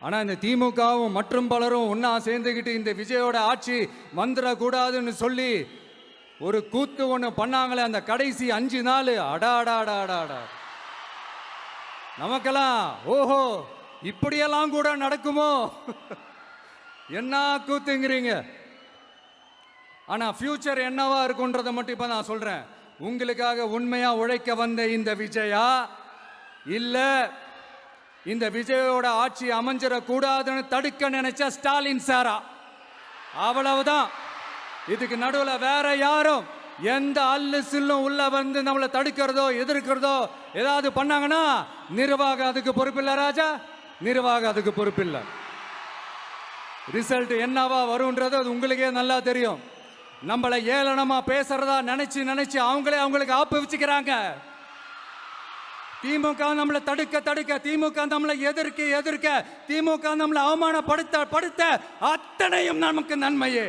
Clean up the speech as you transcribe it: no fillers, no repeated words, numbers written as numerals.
ஆனா இந்த திமுகவும் மற்றும் பலரும் ஒன்னா சேர்ந்துக்கிட்டு இந்த விஜயோட ஆட்சி வந்துடக்கூடாதுன்னு சொல்லி ஒரு கூத்து ஒண்ணு பண்ணாங்களே அந்த கடைசி 5 நாள். அடாடாடாடாடா, நமக்கெல்லாம் ஓஹோ இப்படியெல்லாம் கூட நடக்குமோ என்ன கூத்துங்கிறீங்க. ஆனா ஃபியூச்சர் என்னவா இருக்குன்றதை மட்டும் இப்ப நான் சொல்றேன். உங்களுக்காக உண்மையா உழைக்க வந்த இந்த விஜயா இல்ல இந்த விஜயோட ஆட்சி அமைஞ்சிடக்கூடாதுன்னு தடுக்க நினைச்ச ஸ்டாலின் சாரா, அவ்வளவுதான். இதுக்கு நடுவில் வேற யாரும் எந்த அல்லு சில்லும் உள்ள வந்து நம்மளை தடுக்கிறதோ எதிர்க்கிறதோ ஏதாவது பண்ணாங்கன்னா நிர்வாகம் அதுக்கு பொறுப்பில்லை ராஜா, நிர்வாகம் அதுக்கு பொறுப்பில்லை. ரிசல்ட் என்னவா வரும்ன்றது அது உங்களுக்கே நல்லா தெரியும். நம்மளை ஏளனமா பேசுறதா நினைச்சு நினைச்சு அவங்களுக்கு ஆப்பு வச்சுக்கிறாங்க. திமுக நம்மளை தடுக்க திமுக நம்மளை எதிர்க்க திமுக நம்மளை அவமானப்படுத்த அத்தனையும் நமக்கு நன்மையே.